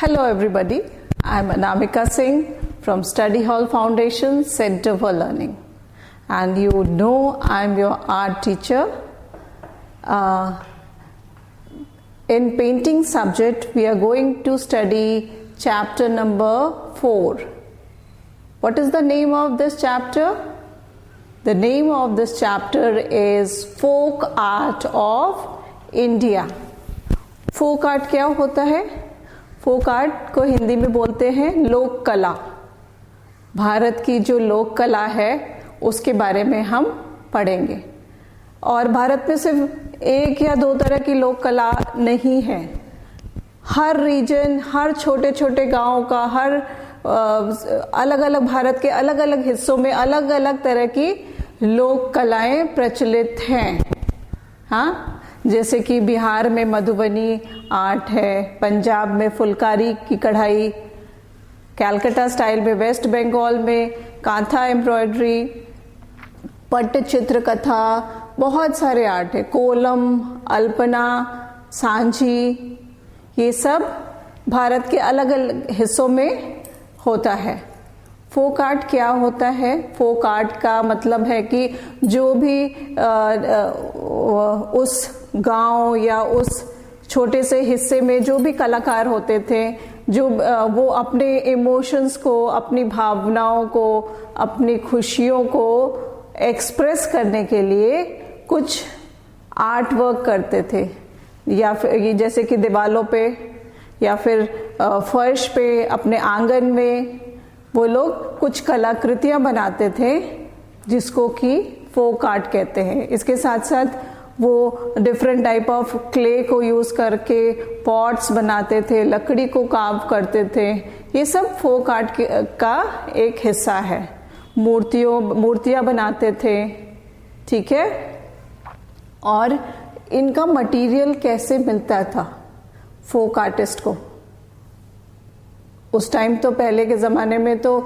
Hello everybody, I am Anamika Singh from Study Hall Foundation Center for Learning, and you know I am your art teacher. In painting subject we are going to study chapter number 4. What is the name of this chapter? The name of this chapter is Folk Art of India. Folk art क्या होता है? Folk art को हिंदी में बोलते हैं लोक कला। भारत की जो लोक कला है उसके बारे में हम पढ़ेंगे। और भारत में सिर्फ एक या दो तरह की लोक कला नहीं है। हर रीजन, हर छोटे छोटे गांव का, हर अलग अलग भारत के अलग अलग हिस्सों में अलग अलग तरह की लोक कलाएं प्रचलित हैं। हाँ, जैसे कि बिहार में मधुबनी आर्ट है, पंजाब में फुलकारी की कढ़ाई, कैलकाटा स्टाइल में, वेस्ट बंगाल में कांथा एम्ब्रॉयडरी, पट्टचित्र कथा, बहुत सारे आर्ट है, कोलम, अल्पना, सांझी, ये सब भारत के अलग अलग हिस्सों में होता है। फोक आर्ट क्या होता है? फोक आर्ट का मतलब है कि जो भी उस गांव या उस छोटे से हिस्से में जो भी कलाकार होते थे, जो वो अपने इमोशंस को, अपनी भावनाओं को, अपनी खुशियों को एक्सप्रेस करने के लिए कुछ आर्ट वर्क करते थे, या फिर जैसे कि दीवालों पे या फिर फर्श पे, अपने आंगन में वो लोग कुछ कलाकृतियां बनाते थे जिसको कि फोक आर्ट कहते हैं। इसके साथ साथ वो डिफरेंट टाइप ऑफ क्ले को यूज करके पॉट्स बनाते थे, लकड़ी को कार्व करते थे। ये सब फोक आर्ट का एक हिस्सा है। मूर्तियां बनाते थे, ठीक है। और इनका मटेरियल कैसे मिलता था फोक आर्टिस्ट को? उस टाइम तो पहले के ज़माने में तो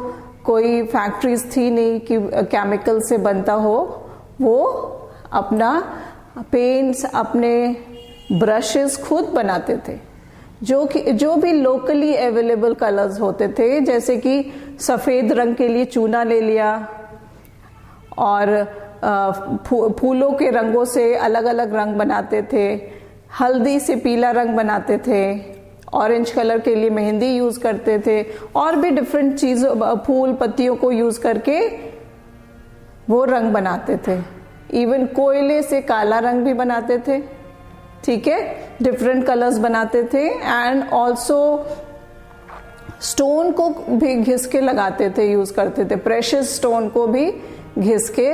कोई फैक्ट्रीज थी नहीं कि केमिकल से बनता हो। वो अपना पेंट्स, अपने ब्रशेस खुद बनाते थे, जो भी लोकली अवेलेबल कलर्स होते थे, जैसे कि सफ़ेद रंग के लिए चूना ले लिया, और फूलों के रंगों से अलग अलग रंग बनाते थे, हल्दी से पीला रंग बनाते थे, ऑरेंज कलर के लिए मेहंदी यूज करते थे, और भी डिफरेंट चीजों, फूल पत्तियों को यूज करके वो रंग बनाते थे। इवन कोयले से काला रंग भी बनाते थे, ठीक है, डिफरेंट कलर्स बनाते थे। एंड ऑल्सो स्टोन को भी घिस के लगाते थे, यूज करते थे, प्रेशियस स्टोन को भी घिस के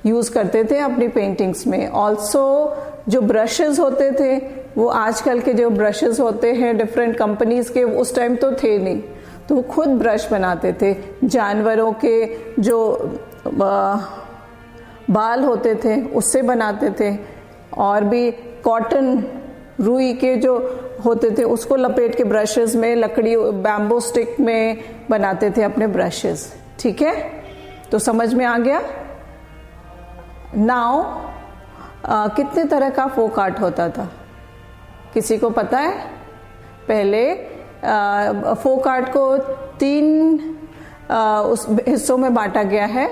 यूज करते थे अपनी पेंटिंग्स में। ऑल्सो जो ब्रशेस होते थे, वो आजकल के जो ब्रशेस होते हैं डिफरेंट कंपनीज के, उस टाइम तो थे नहीं, तो वो खुद ब्रश बनाते थे। जानवरों के जो बाल होते थे उससे बनाते थे, और भी कॉटन, रुई के जो होते थे उसको लपेट के ब्रशेस में, लकड़ी, बैम्बू स्टिक में बनाते थे अपने ब्रशेस, ठीक है। तो समझ में आ गया? नाउ कितने तरह का फोक आर्ट होता था, किसी को पता है? पहले फोक आर्ट को 3 उस हिस्सों में बांटा गया है।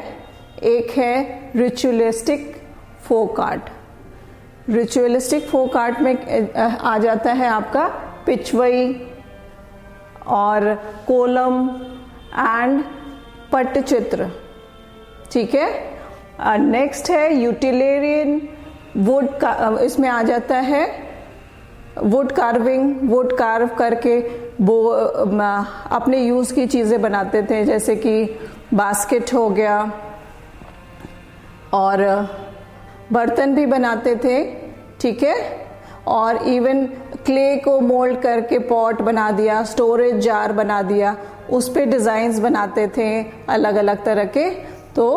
एक है ritualistic folk art. Ritualistic folk art में आ जाता है आपका पिचवई और कोलम एंड पट्टचित्र, ठीक है। नेक्स्ट है यूटिलियरियन वुड का, इसमें आ जाता है वुड कार्विंग, वुड कार्व करके वो अपने यूज की चीजें बनाते थे, जैसे कि बास्केट हो गया, और बर्तन भी बनाते थे, ठीक है। और इवन क्ले को मोल्ड करके पॉट बना दिया, स्टोरेज जार बना दिया, उस पे डिजाइन्स बनाते थे अलग अलग तरह के। तो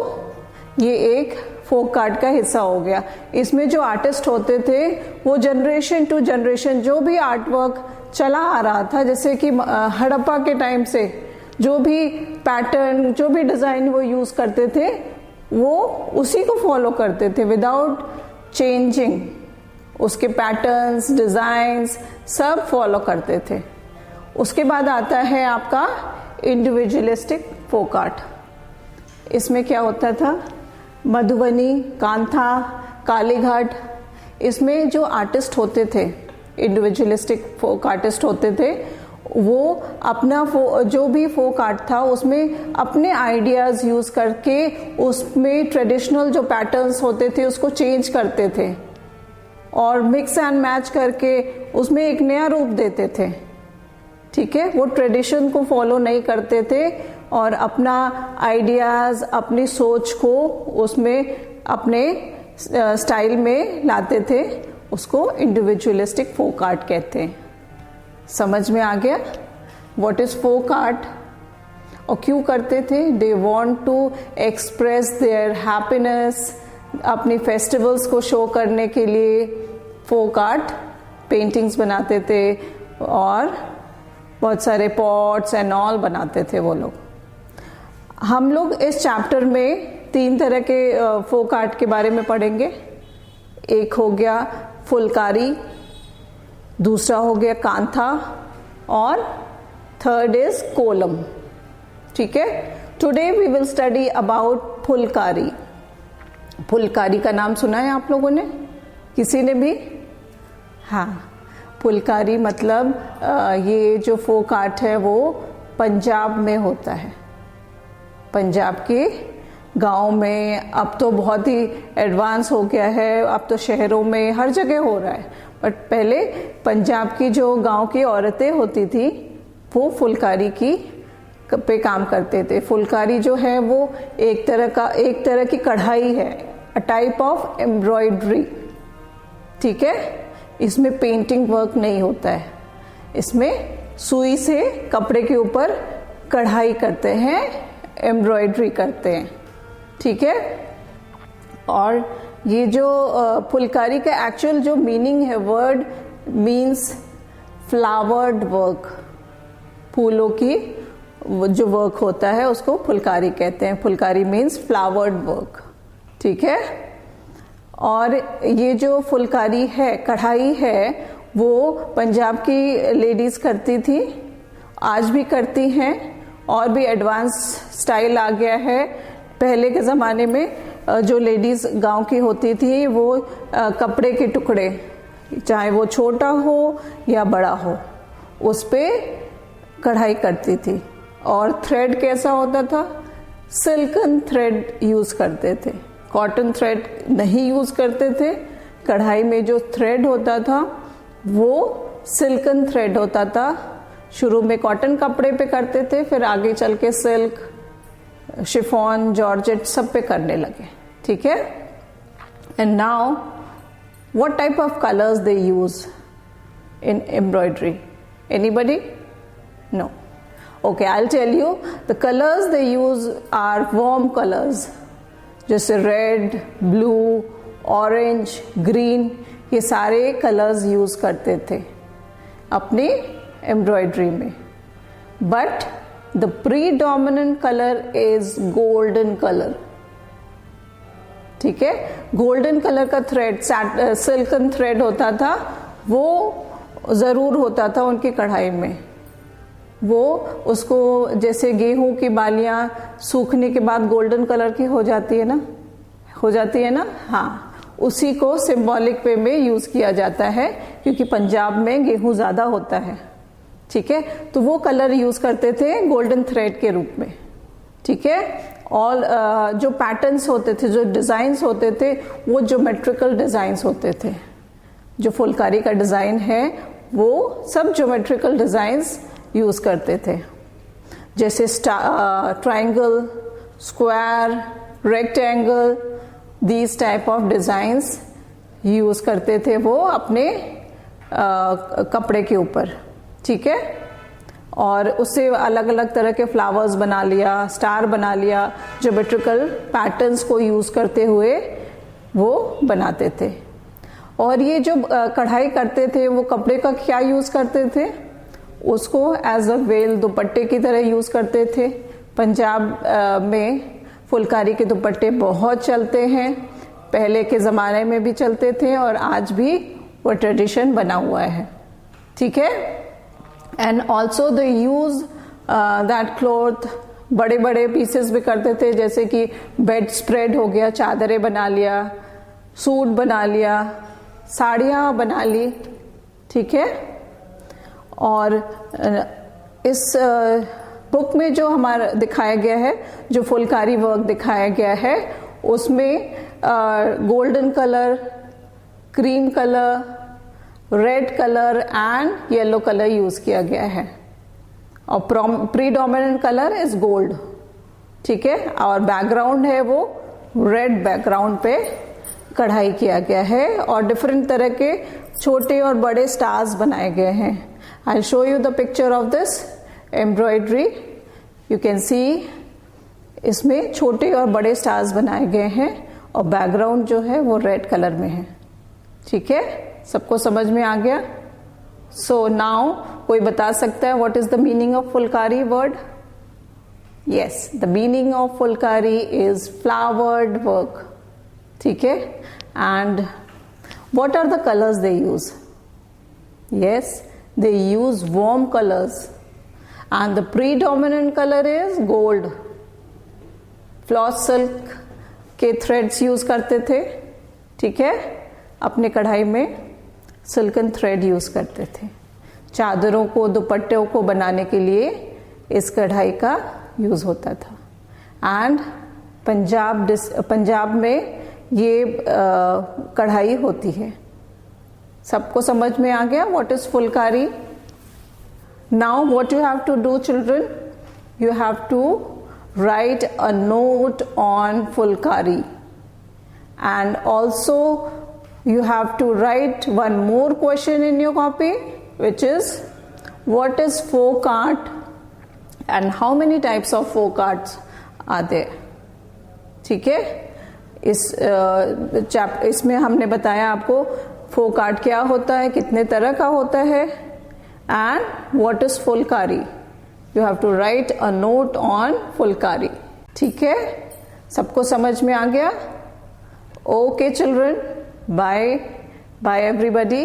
ये एक फोक आर्ट का हिस्सा हो गया। इसमें जो आर्टिस्ट होते थे वो जनरेशन टू जनरेशन जो भी आर्ट वर्क चला आ रहा था, जैसे कि हड़प्पा के टाइम से जो भी पैटर्न, जो भी डिजाइन वो यूज करते थे, वो उसी को फॉलो करते थे विदाउट चेंजिंग। उसके पैटर्न्स, डिजाइन्स सब फॉलो करते थे। उसके बाद आता है आपका इंडिविजुअलिस्टिक फोक आर्ट। इसमें क्या होता था, मधुबनी, कांथा, कालीघाट, इसमें जो आर्टिस्ट होते थे, इंडिविजुअलिस्टिक फोक आर्टिस्ट होते थे, वो अपना जो भी फोक आर्ट था उसमें अपने आइडियाज़ यूज़ करके उसमें ट्रेडिशनल जो पैटर्न्स होते थे उसको चेंज करते थे और मिक्स एंड मैच करके उसमें एक नया रूप देते थे। ठीक है, वो ट्रेडिशन को फॉलो नहीं करते थे और अपना आइडियाज़, अपनी सोच को उसमें अपने स्टाइल में लाते थे। उसको इंडिविजुअलिस्टिक फोक आर्ट कहते हैं। समझ में आ गया व्हाट इज फोक आर्ट और क्यों करते थे? They want to express their happiness, अपनी फेस्टिवल्स को शो करने के लिए फोक आर्ट पेंटिंग्स बनाते थे और बहुत सारे पॉट्स एंड ऑल बनाते थे वो लोग। हम लोग इस चैप्टर में 3 तरह के फोक आर्ट के बारे में पढ़ेंगे। एक हो गया फुलकारी, दूसरा हो गया कांथा और थर्ड इज कोलम। ठीक है, today we will study about phulkari. Phulkari का नाम सुना है आप लोगों ने, किसी ने भी? हाँ, फुलकारी मतलब ये जो फोक आर्ट है वो पंजाब में होता है। पंजाब के गांव में, अब तो बहुत ही एडवांस हो गया है, अब तो शहरों में हर जगह हो रहा है, बट पहले पंजाब की जो गांव की औरतें होती थी वो फुलकारी की पे काम करते थे। फुलकारी जो है वो एक तरह की कढ़ाई है, अ टाइप ऑफ एम्ब्रॉयडरी। ठीक है, इसमें पेंटिंग वर्क नहीं होता है, इसमें सुई से कपड़े के ऊपर कढ़ाई करते हैं, एम्ब्रॉयडरी करते हैं। ठीक है, और ये जो फुलकारी का एक्चुअल जो मीनिंग है, वर्ड मीन्स फ्लावर्ड वर्क, फूलों की जो वर्क होता है उसको फुलकारी कहते हैं। Phulkari means flowered work. ठीक है, और ये जो फुलकारी है, कढ़ाई है, वो पंजाब की लेडीज करती थी, आज भी करती हैं, और भी एडवांस स्टाइल आ गया है। पहले के ज़माने में जो लेडीज़ गांव की होती थी वो कपड़े के टुकड़े, चाहे वो छोटा हो या बड़ा हो, उस पे कढ़ाई करती थी। और थ्रेड कैसा होता था? सिल्कन थ्रेड यूज़ करते थे, कॉटन थ्रेड नहीं यूज़ करते थे। कढ़ाई में जो थ्रेड होता था वो सिल्कन थ्रेड होता था। शुरू में कॉटन कपड़े पे करते थे, फिर आगे चल के सिल्क, शिफॉन, जॉर्जेट सब पे करने लगे। ठीक है, and now what type of colours they use in embroidery? Anybody? No? Okay, I will tell you. The colours they use are warm colours, जैसे रेड, ब्लू, ऑरेंज, ग्रीन, ये सारे colours use करते थे अपनी एम्ब्रॉयडरी में। But the predominant color is golden color। ठीक है, golden colour का थ्रेड, सिल्कन थ्रेड होता था, वो जरूर होता था उनकी कढ़ाई में। वो उसको, जैसे गेहूं की बालियां सूखने के बाद गोल्डन कलर की हो जाती है ना, हाँ, उसी को सिंबॉलिक वे में यूज किया जाता है, क्योंकि पंजाब में गेहूं ज्यादा होता है। ठीक है, तो वो कलर यूज करते थे गोल्डन थ्रेड के रूप में। ठीक है, और जो पैटर्न्स होते थे, जो डिजाइन्स होते थे, वो ज्योमेट्रिकल डिजाइन्स होते थे। जो फुलकारी का डिजाइन है वो सब ज्योमेट्रिकल डिजाइन्स यूज करते थे, जैसे triangle, square, rectangle, these type of designs use करते थे वो अपने कपड़े के ऊपर। ठीक है, और उससे अलग अलग तरह के फ्लावर्स बना लिया, स्टार बना लिया, ज्योमेट्रिकल पैटर्न्स को यूज करते हुए वो बनाते थे। और ये जो कढ़ाई करते थे वो कपड़े का क्या यूज करते थे? उसको एज अ वेल, दुपट्टे की तरह यूज करते थे। पंजाब में फुलकारी के दुपट्टे बहुत चलते हैं, पहले के ज़माने में भी चलते थे और आज भी वो ट्रेडिशन बना हुआ है। ठीक है, and also they use that cloth, बड़े बड़े पीसेस भी करते थे, जैसे कि बेड स्प्रेड हो गया, चादरें बना लिया, सूट बना लिया, साड़ियाँ बना ली, ठीक है। और इस बुक में जो हमारा दिखाया गया है, जो फुलकारी वर्क दिखाया गया है, उसमें golden colour, cream colour, red colour and yellow colour use किया गया है, और प्रीडोमिनेंट कलर इज गोल्ड, ठीक है। और बैकग्राउंड है वो रेड बैकग्राउंड पे कढ़ाई किया गया है, और डिफरेंट तरह के छोटे और बड़े स्टार्स बनाए गए हैं। I show you the picture of this embroidery, you can see इसमें छोटे और बड़े स्टार्स बनाए गए हैं, और बैकग्राउंड जो है वो रेड कलर में है, ठीक है। सबको समझ में आ गया? सो नाउ कोई बता सकता है what is the meaning of phulkari word? Yes, the meaning of phulkari is flowered work, ठीक है। And what are the colours they use? Yes, they use warm colors and the predominant color is gold. Floss silk के threads use करते थे, ठीक है, अपने कढ़ाई में सिल्कन थ्रेड यूज करते थे। चादरों को, दुपट्टों को बनाने के लिए इस कढ़ाई का यूज होता था। एंड पंजाब में ये कढ़ाई होती है। सबको समझ में आ गया what is phulkari? Now what you have to do children, you have to write a note on phulkari, and also you have to write one more question in your copy, which is what is folk art and how many types of folk arts are there, ठीक है। इसमें हमने बताया आपको फोक art क्या होता है, कितने तरह का होता है, and what is phulkari. You have to write a note on phulkari, ठीक है। सबको समझ में आ गया? Okay children, bye everybody.